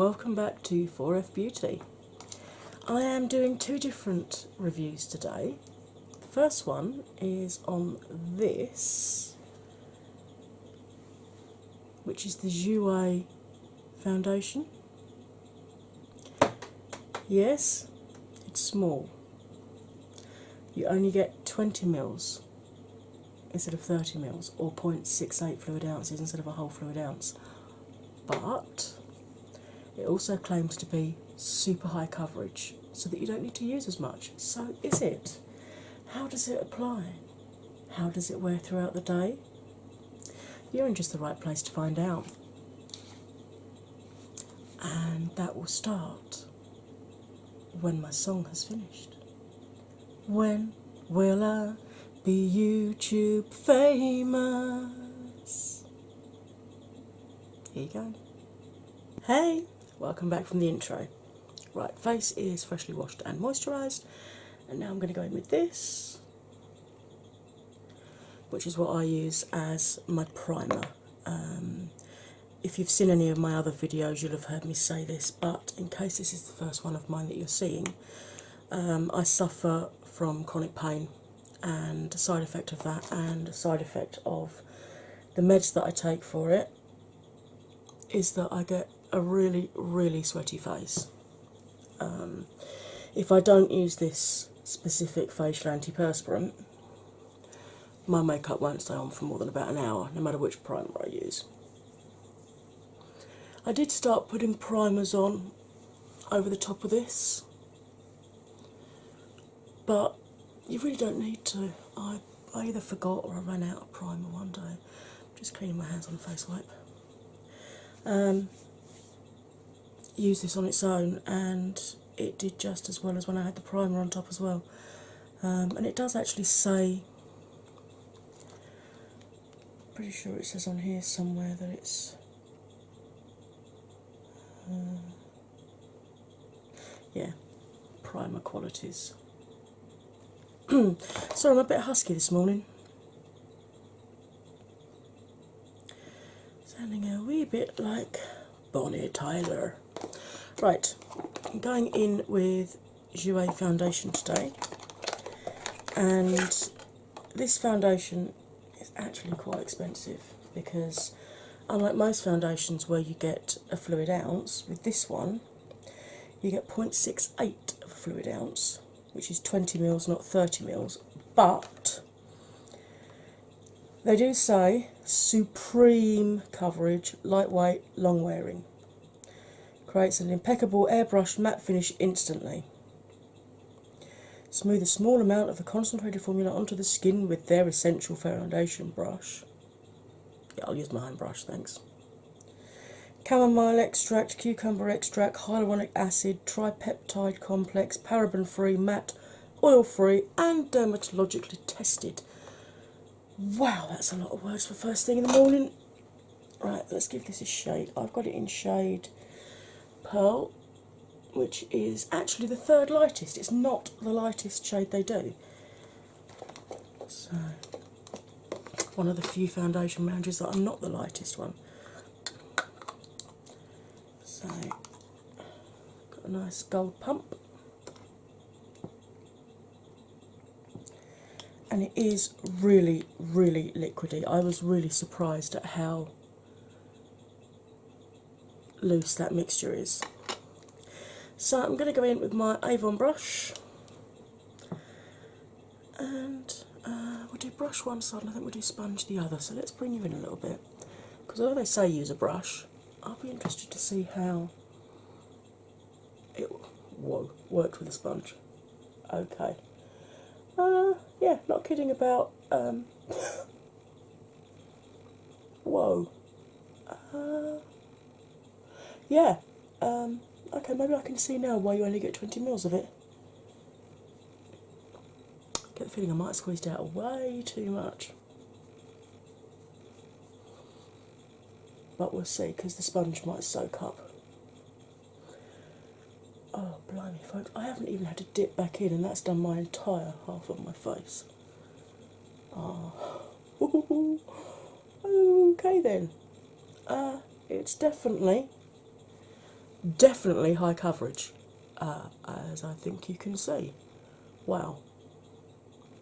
welcome back to 4F Beauty. I am doing two different reviews today. The first one is on this, which is the Jouer foundation. Yes, it's small. You only get 20 mils instead of 30 mils, or 0.68 fluid ounces instead of a whole fluid ounce. But it also claims to be super high coverage, so that you don't need to use as much. So is it? How does it apply? How does it wear throughout the day? You're in just the right place to find out. And that will start when my song has finished. When will I be YouTube famous? Here you go. Hey, welcome back from the intro. Right, face is freshly washed and moisturised, and now I'm going to go in with this, which is what I use as my primer. If you've seen any of my other videos, you'll have heard me say this, but in case this is the first one of mine that you're seeing, I suffer from chronic pain, and a side effect of that, and a side effect of the meds that I take for it, is that I get a really, really sweaty face. If I don't use this specific facial antiperspirant, my makeup won't stay on for more than about an hour, no matter which primer I use. I did start putting primers on over the top of this, but you really don't need to. I either forgot or I ran out of primer one day. I'm just cleaning my hands on a face wipe. Use this on its own, and it did just as well as when I had the primer on top as well. And it does actually say, pretty sure it says on here somewhere that it's yeah, primer qualities. Sorry, I'm a bit husky this morning, sounding a wee bit like Bonnie Tyler. Right, I'm going in with Jouer foundation today, and this foundation is actually quite expensive because, unlike most foundations where you get a fluid ounce, with this one you get 0.68 of a fluid ounce, which is 20 mils, not 30 mils. But they do say supreme coverage, lightweight, long wearing. Creates an impeccable airbrushed matte finish instantly. Smooth a small amount of the concentrated formula onto the skin with their essential foundation brush. Yeah, I'll use my hand brush, thanks. Chamomile extract, cucumber extract, hyaluronic acid, tripeptide complex, paraben-free, matte, oil-free, and dermatologically tested. Wow, that's a lot of words for first thing in the morning. Right, let's give this a shade. I've got it in shade Pearl, which is actually the third lightest. It's not the lightest shade they do. So, one of the few foundation ranges that I'm not the lightest one. So, got a nice gold pump. And it is really, really liquidy. I was really surprised at how loose that mixture is. So I'm going to go in with my Avon brush, and we'll do brush one side and I think we'll do sponge the other. So let's bring you in a little bit, because although they say use a brush, I'll be interested to see how it worked with a sponge. Okay. Yeah, not kidding about whoa. Yeah. Okay, maybe I can see now why you only get 20 mils of it. Get the feeling I might have squeezed out way too much. But we'll see, because the sponge might soak up. Oh, blimey, folks. I haven't even had to dip back in, and that's done my entire half of my face. Oh. Okay then. It's definitely definitely high coverage, as I think you can see. Wow,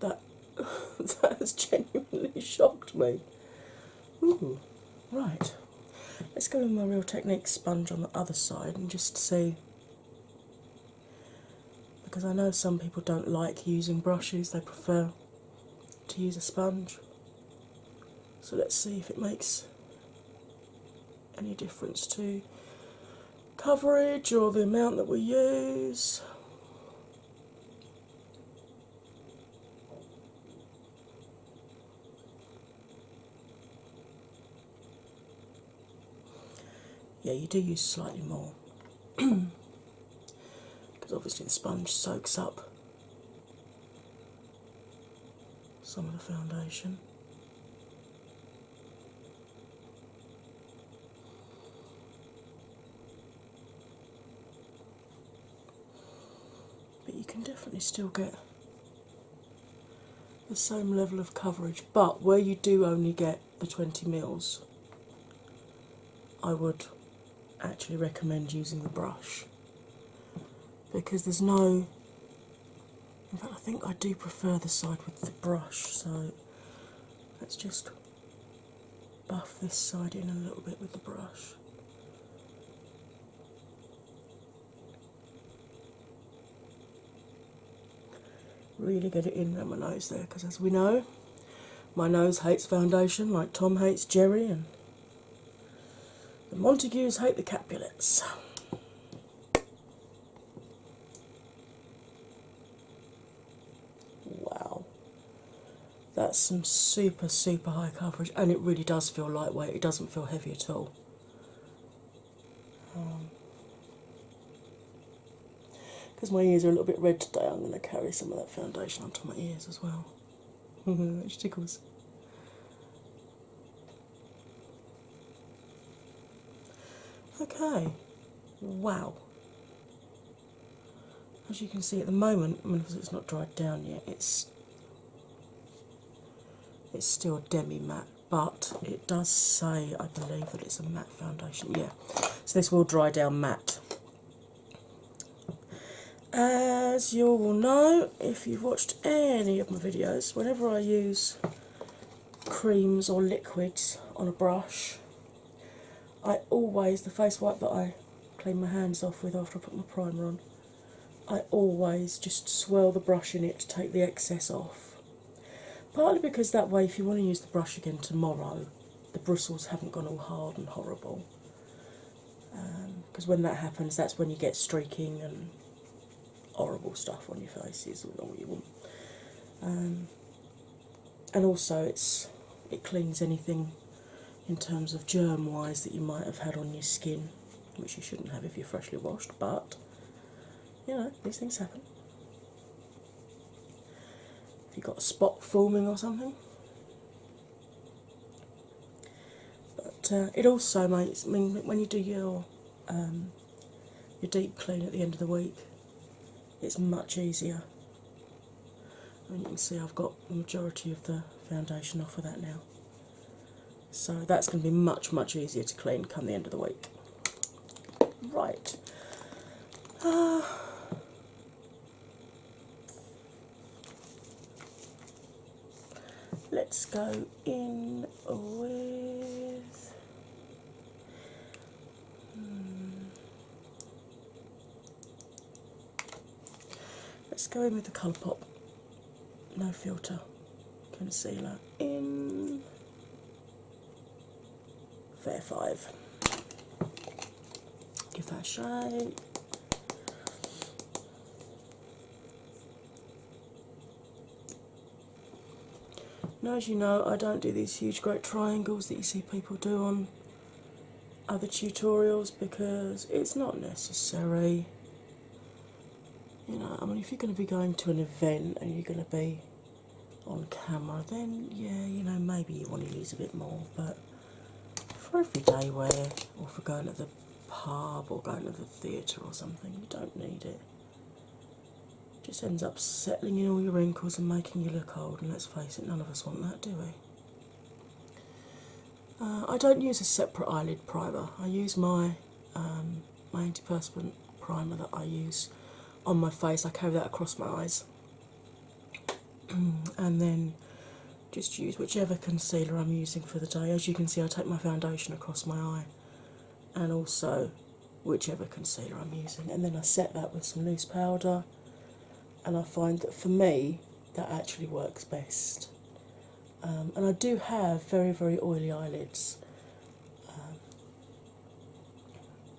that that has genuinely shocked me. Ooh, right. Let's go with my Real Technique sponge on the other side and just see, because I know some people don't like using brushes, they prefer to use a sponge. So let's see if it makes any difference to coverage or the amount that we use. Yeah, you do use slightly more because obviously the sponge soaks up some of the foundation. But you can definitely still get the same level of coverage, but where you do only get the 20 mils, I would actually recommend using the brush, because there's no, in fact I think I do prefer the side with the brush, so let's just buff this side in a little bit with the brush. Really get it in around my nose there, because as we know, my nose hates foundation like Tom hates Jerry, and the Montagues hate the Capulets. Wow, that's some super, super high coverage, and it really does feel lightweight, it doesn't feel heavy at all. Because my ears are a little bit red today, I'm going to carry some of that foundation onto my ears as well, which tickles. Okay, wow. As you can see at the moment, I mean, because it's not dried down yet, it's still demi matte, but it does say, I believe, that it's a matte foundation. Yeah, so this will dry down matte. As you all will know, if you've watched any of my videos, whenever I use creams or liquids on a brush, I always, the face wipe that I clean my hands off with after I put my primer on, I always just swirl the brush in it to take the excess off. Partly because that way, if you want to use the brush again tomorrow, the bristles haven't gone all hard and horrible. Because when that happens, that's when you get streaking and horrible stuff on your face, is not what you want. And also, it cleans anything in terms of germ wise that you might have had on your skin, which you shouldn't have if you're freshly washed, but you know, these things happen. If you've got a spot forming or something. But it also makes, I mean, when you do your deep clean at the end of the week, it's much easier. And you can see I've got the majority of the foundation off of that now. So that's going to be much, much easier to clean come the end of the week. Right. Let's go in with... Let's go in with the Colourpop No Filter Concealer in Fair 5. Give that a shake. Now, as you know, I don't do these huge great triangles that you see people do on other tutorials because it's not necessary. You know, I mean, if you're going to be going to an event and you're going to be on camera, then yeah, you know, maybe you want to use a bit more, but for everyday wear or for going to the pub or going to the theatre or something, you don't need it. It just ends up settling in all your wrinkles and making you look old, and let's face it, none of us want that, do we? I don't use a separate eyelid primer. I use my my antiperspirant primer that I use on my face. I carry that across my eyes. And then just use whichever concealer I'm using for the day. As you can see, I take my foundation across my eye and also whichever concealer I'm using, and then I set that with some loose powder, and I find that for me that actually works best. And I do have very, very oily eyelids.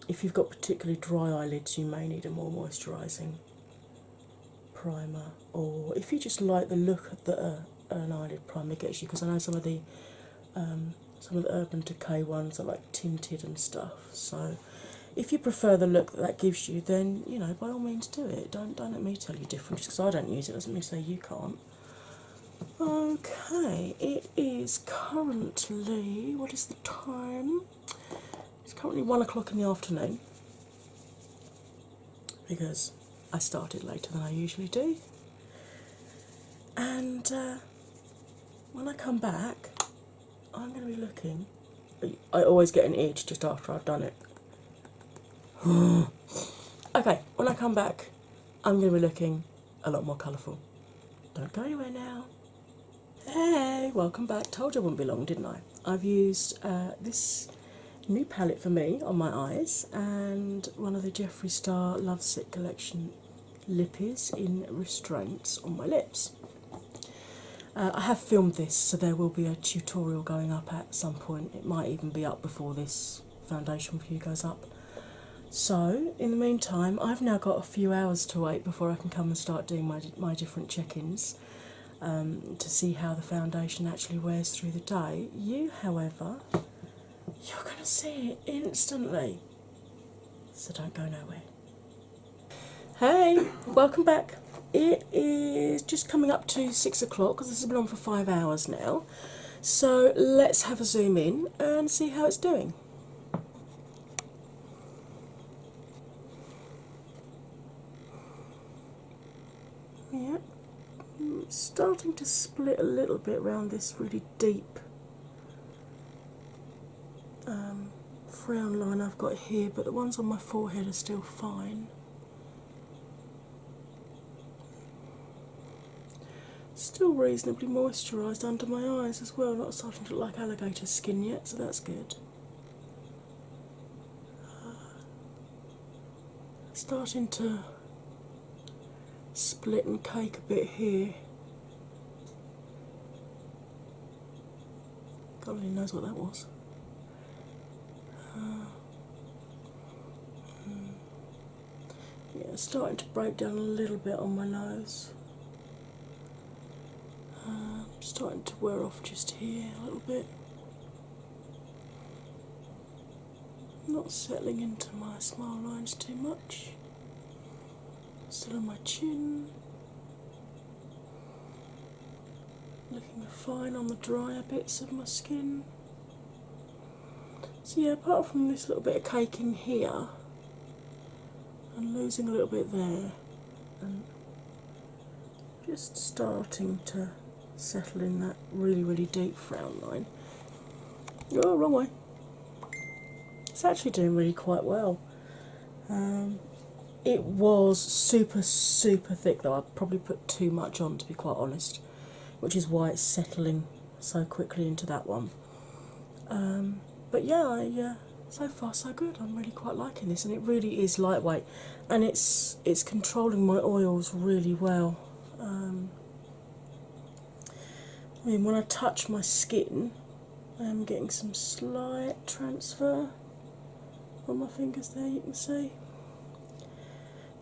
If you've got particularly dry eyelids, you may need a more moisturising primer, or if you just like the look that an eyelid primer gets you, because I know some of the Urban Decay ones are like tinted and stuff. So if you prefer the look that that gives you, then you know, by all means do it. Don't let me tell you different. Just because I don't use it doesn't mean to say you can't. Okay, it is currently, what is the time? It's currently 1 o'clock in the afternoon because I started later than I usually do. And when I come back, I'm going to be looking. I always get an itch just after I've done it. Okay, when I come back, I'm going to be looking a lot more colourful. Don't go anywhere now. Hey, welcome back. Told you I wouldn't be long, didn't I? I've used this new palette for me on my eyes and one of the Jeffree Star Lovesick collection lippies in Restraints on my lips. I have filmed this, so there will be a tutorial going up at some point. It might even be up before this foundation review goes up. So, in the meantime, I've now got a few hours to wait before I can come and start doing my different check-ins to see how the foundation actually wears through the day. You, however, you're going to see it instantly. So don't go nowhere. Hey, welcome back. It is just coming up to 6 o'clock because this has been on for 5 hours now. So let's have a zoom in and see how it's doing. Yeah, it's starting to split a little bit around this really deep frown line I've got here, but the ones on my forehead are still fine. Still reasonably moisturised under my eyes as well, not starting to look like alligator skin yet, so that's good. Starting to split and cake a bit here. God only knows what that was. Yeah, it's starting to break down a little bit on my nose. Starting to wear off just here a little bit. Not settling into my smile lines too much. Still on my chin. Looking fine on the drier bits of my skin. So yeah, apart from this little bit of caking here, and losing a little bit there, and just starting to settle in that really, really deep frown line. Oh, wrong way. It's actually doing really quite well. It was super, super thick though. I probably put too much on, to be quite honest, which is why it's settling so quickly into that one. But yeah, so far so good. I'm really quite liking this, and it really is lightweight, and it's controlling my oils really well. I mean, when I touch my skin, I am getting some slight transfer on my fingers there, you can see.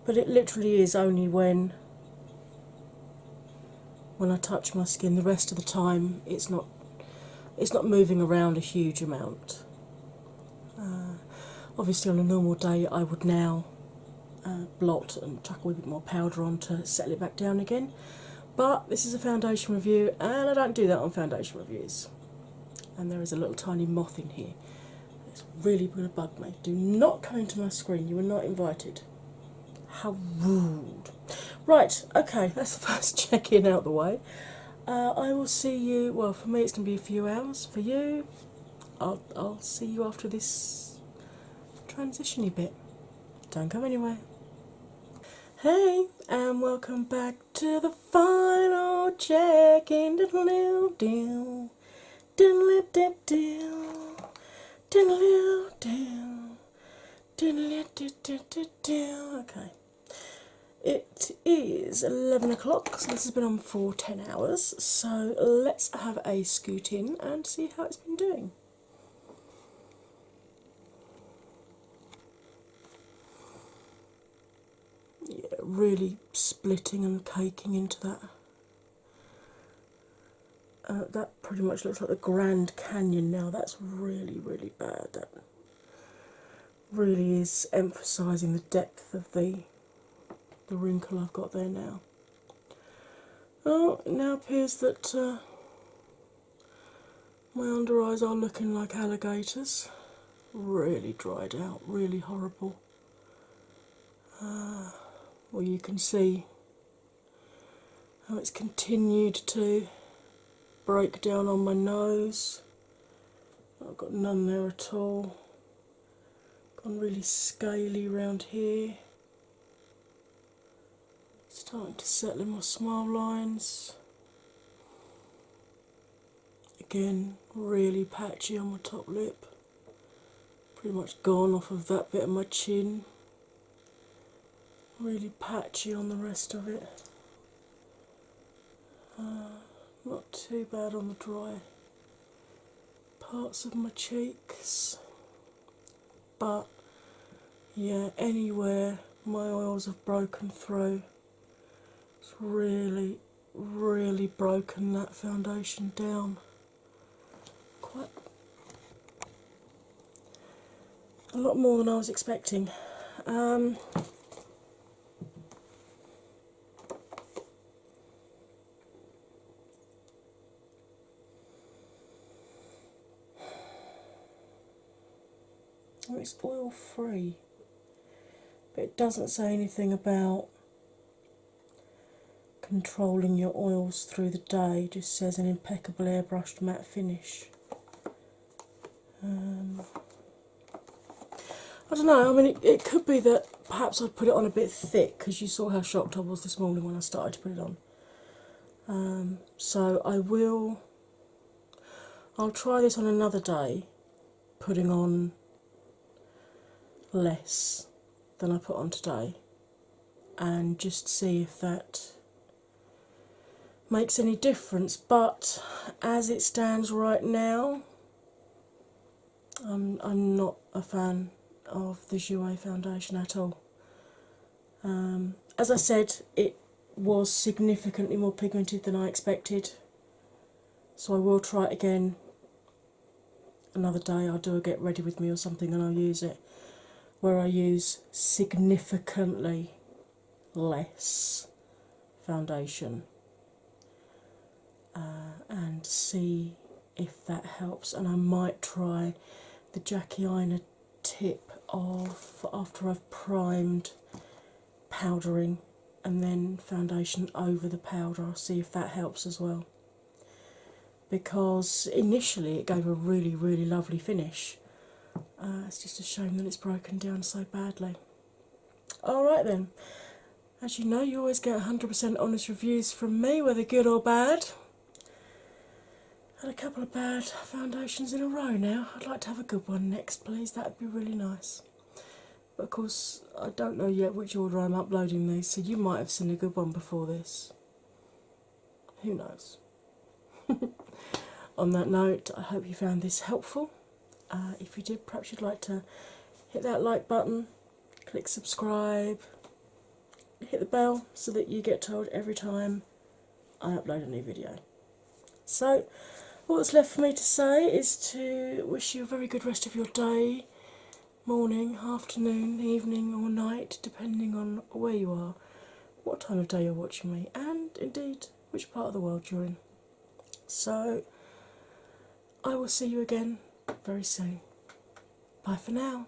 But it literally is only when I touch my skin. The rest of the time, it's not moving around a huge amount. Obviously, on a normal day, I would now blot and chuck a wee bit more powder on to settle it back down again. But this is a foundation review, and I don't do that on foundation reviews. And there is a little tiny moth in here. It's really going to bug me. Do not come into my screen. You are not invited. How rude. Right, okay, that's the first check-in out the way. I will see you, well, for me it's going to be a few hours. For you, I'll see you after this transition-y bit. don't come anywhere. Hey, and welcome back to the final check-in. Diddle-doo-doo, diddle-doo-doo, diddle-doo-doo, diddle-doo-doo-doo. Okay, it is 11 o'clock, so this has been on for 10 hours. So let's have a scoot in and see how it's been doing. Yeah, really splitting and caking into that. That pretty much looks like the Grand Canyon now. That's really, really bad. That really is emphasising the depth of the wrinkle I've got there now. Oh, it now appears that my under eyes are looking like alligators. Really dried out, really horrible. Well, you can see how it's continued to break down on my nose. I've got none there at all. Gone really scaly round here. Starting to settle in my smile lines. Again, really patchy on my top lip. Pretty much gone off of that bit of my chin. Really patchy on the rest of it. Not too bad on the dry parts of my cheeks. But yeah, anywhere my oils have broken through, it's really, really broken that foundation down. Quite a lot more than I was expecting. It's oil free, but it doesn't say anything about controlling your oils through the day. It just says an impeccable airbrushed matte finish. I don't know, I mean, it could be that perhaps I put it on a bit thick, because you saw how shocked I was this morning when I started to put it on. So I'll try this on another day, putting on less than I put on today, and just see if that makes any difference. But as it stands right now, I'm not a fan of the Jouer foundation at all. As I said, it was significantly more pigmented than I expected, so I will try it again another day. I'll do a get ready with me or something and I'll use it where I use significantly less foundation, and see if that helps. And I might try the Jackie Aina tip of, after I've primed, powdering and then foundation over the powder. I'll see if that helps as well, because initially it gave a really, really lovely finish. It's just a shame that it's broken down so badly. Alright then, as you know, you always get 100% honest reviews from me, whether good or bad. Had a couple of bad foundations in a row now. I'd like to have a good one next, please. That would be really nice. But of course, I don't know yet which order I'm uploading these, so you might have seen a good one before this. Who knows? On that note, I hope you found this helpful. If you did, perhaps you'd like to hit that like button, click subscribe, hit the bell so that you get told every time I upload a new video. So, all that's left for me to say is to wish you a very good rest of your day, morning, afternoon, evening or night, depending on where you are, what time of day you're watching me, and indeed which part of the world you're in. So, I will see you again very soon. Bye for now.